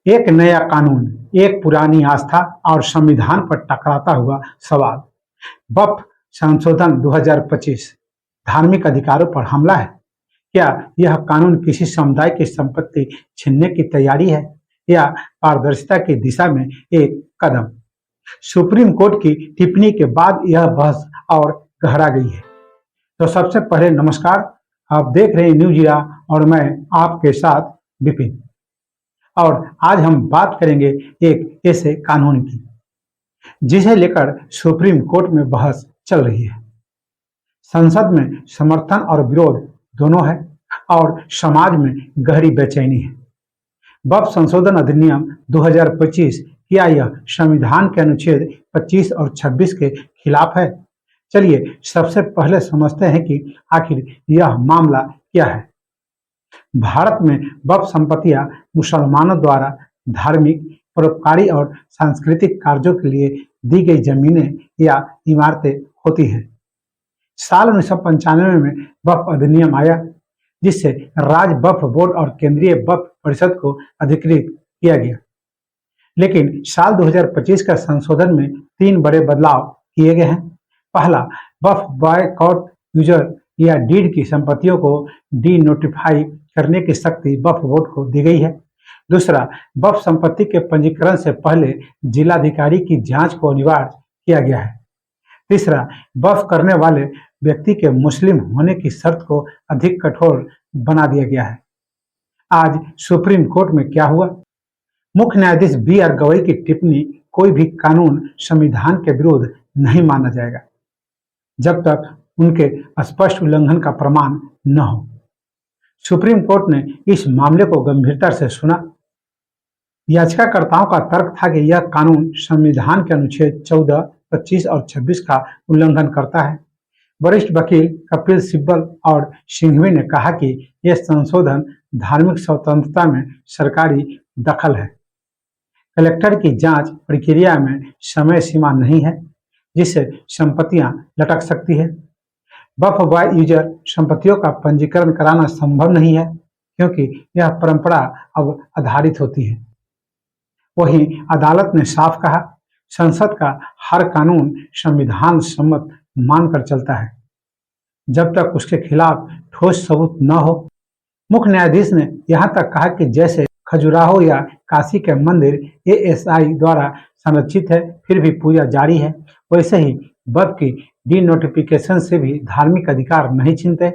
एक नया कानून, एक पुरानी आस्था और संविधान पर टकराता हुआ सवाल। वक्फ संशोधन 2025 धार्मिक अधिकारों पर हमला है। क्या यह कानून किसी समुदाय की संपत्ति छीनने की तैयारी है या पारदर्शिता की दिशा में एक कदम? सुप्रीम कोर्ट की टिप्पणी के बाद यह बहस और गहरा गई है। तो सबसे पहले नमस्कार, आप देख रहे हैं न्यूज इरा और मैं आपके साथ विपिन। और आज हम बात करेंगे एक ऐसे कानून की जिसे लेकर सुप्रीम कोर्ट में बहस चल रही है। संसद में समर्थन और विरोध दोनों है और समाज में गहरी बेचैनी है। वक्फ संशोधन अधिनियम 2025 क्या यह संविधान के अनुच्छेद 25 और 26 के खिलाफ है? चलिए सबसे पहले समझते हैं कि आखिर यह मामला क्या है। भारत में वक्फ संपत्तियां मुसलमानों द्वारा धार्मिक, परोपकारी और सांस्कृतिक कार्यों के लिए दी गई जमीनें या इमारतें होती हैं। साल 1995 में वक्फ अधिनियम आया, जिससे राज्य वक्फ बोर्ड और केंद्रीय वक्फ परिषद को अधिकृत किया गया। लेकिन साल 2025 का संशोधन में 3 बड़े बदलाव किए गए हैं। पहला, वक्फ बाय कोर्ट यूजर या डीड की संपत्तियों को डी नोटिफाई करने की शक्ति वक्फ बोर्ड को दी गई है। दूसरा, वक्फ संपत्ति के पंजीकरण से पहले जिलाधिकारी की जांच को अनिवार्य किया गया है। तीसरा, वक्फ करने वाले व्यक्ति के मुस्लिम होने की शर्त को अधिक कठोर बना दिया गया है। आज सुप्रीम कोर्ट में क्या हुआ? मुख्य न्यायाधीश बी.आर. गवई की टिप्पणी, कोई भी कानून संविधान के विरुद्ध नहीं माना जाएगा जब तक उनके स्पष्ट उल्लंघन का प्रमाण न हो। सुप्रीम कोर्ट ने इस मामले को गंभीरता से सुना। याचिकाकर्ताओं का तर्क था कि यह कानून संविधान के अनुच्छेद 14, 25 और 26 का उल्लंघन करता है। वरिष्ठ वकील कपिल सिब्बल और सिंघवी ने कहा कि यह संशोधन धार्मिक स्वतंत्रता में सरकारी दखल है। कलेक्टर की जांच प्रक्रिया में समय सीमा नहीं है, जिससे संपत्तियां लटक सकती है। वक्फ बाय यूजर संपत्तियों का पंजीकरण कराना संभव नहीं है, क्योंकि यह परंपरा अब आधारित होती है। वहीं अदालत ने साफ कहा, संसद का हर कानून संविधान सम्मत मानकर चलता है जब तक उसके खिलाफ ठोस सबूत न हो। मुख्य न्यायाधीश ने यहां तक कहा कि जैसे खजुराहो या काशी के मंदिर एएसआई द्वारा संरक्षित है, फिर भी पूजा जारी है, वैसे ही वक्फ की डी नोटिफिकेशन से भी धार्मिक अधिकार नहीं छीनते।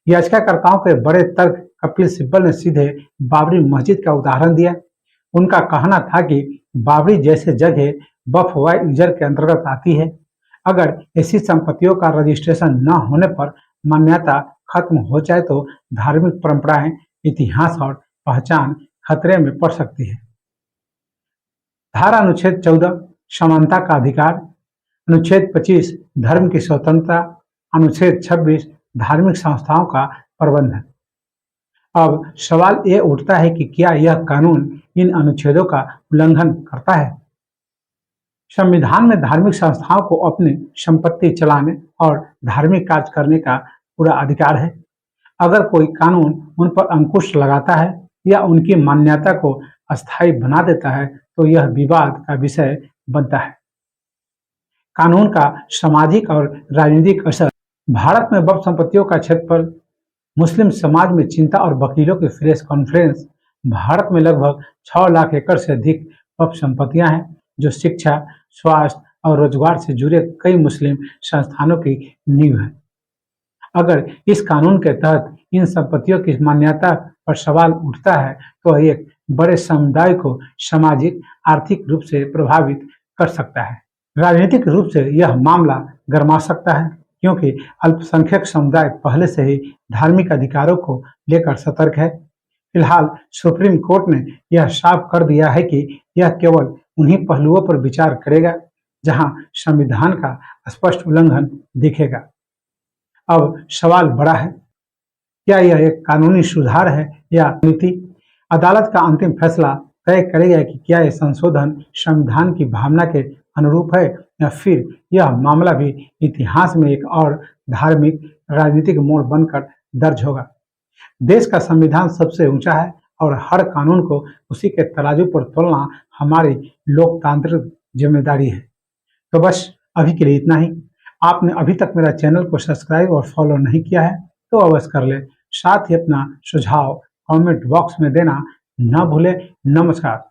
याचिकाकर्ताओं के बड़े तर्क कपिल सिब्बल ने सीधे बाबरी मस्जिद का उदाहरण दिया। उनका कहना था कि बाबरी जैसे जगह वक्फ बाय यूजर के अंतर्गत आती है। अगर ऐसी संपत्तियों का रजिस्ट्रेशन न होने पर मान्यता खत्म हो जाए तो धार्मिक परंपराएं, इतिहास और पहचान खतरे में पड़ सकती है। धारा अनुच्छेद 14 समानता का अधिकार, अनुच्छेद 25 धर्म की स्वतंत्रता, अनुच्छेद 26 धार्मिक संस्थाओं का प्रबंधन। अब सवाल ये उठता है कि क्या यह कानून इन अनुच्छेदों का उल्लंघन करता है? संविधान में धार्मिक संस्थाओं को अपनी संपत्ति चलाने और धार्मिक कार्य करने का पूरा अधिकार है। अगर कोई कानून उन पर अंकुश लगाता है या उनकी मान्यता को अस्थायी बना देता है तो यह विवाद का विषय बनता है। कानून का सामाजिक और राजनीतिक असर। भारत में वक्फ संपत्तियों का क्षेत्रफल, मुस्लिम समाज में चिंता और वकीलों की प्रेस कॉन्फ्रेंस। भारत में लगभग 6 लाख एकड़ से अधिक वक्फ संपत्तियां हैं, जो शिक्षा, स्वास्थ्य और रोजगार से जुड़े कई मुस्लिम संस्थानों की नींव है। अगर इस कानून के तहत इन संपत्तियों की मान्यता पर सवाल उठता है तो एक बड़े समुदाय को सामाजिक, आर्थिक रूप से प्रभावित कर सकता है। राजनीतिक रूप से यह मामला गरमा सकता है, क्योंकि अल्पसंख्यक समुदाय पहले से ही धार्मिक अधिकारों को लेकर सतर्क है। फिलहाल सुप्रीम कोर्ट ने यह साफ कर दिया है कि यह केवल उन्हीं पहलुओं पर विचार करेगा जहां संविधान का स्पष्ट उल्लंघन दिखेगा। अब सवाल बड़ा है, क्या यह एक कानूनी सुधार है या नीति? अदालत का अंतिम फैसला तय करेगा कि क्या यह संशोधन संविधान की भावना के अनुरूप है या फिर यह मामला भी इतिहास में एक और धार्मिक राजनीतिक मोड़ बनकर दर्ज होगा। देश का संविधान सबसे ऊंचा है और हर कानून को उसी के तराजू पर तोलना हमारी लोकतांत्रिक जिम्मेदारी है। तो बस अभी के लिए इतना ही। आपने अभी तक मेरा चैनल को सब्सक्राइब और फॉलो नहीं किया है तो अवश्य कर ले। साथ ही अपना सुझाव कमेंट बॉक्स में देना न भूले। नमस्कार।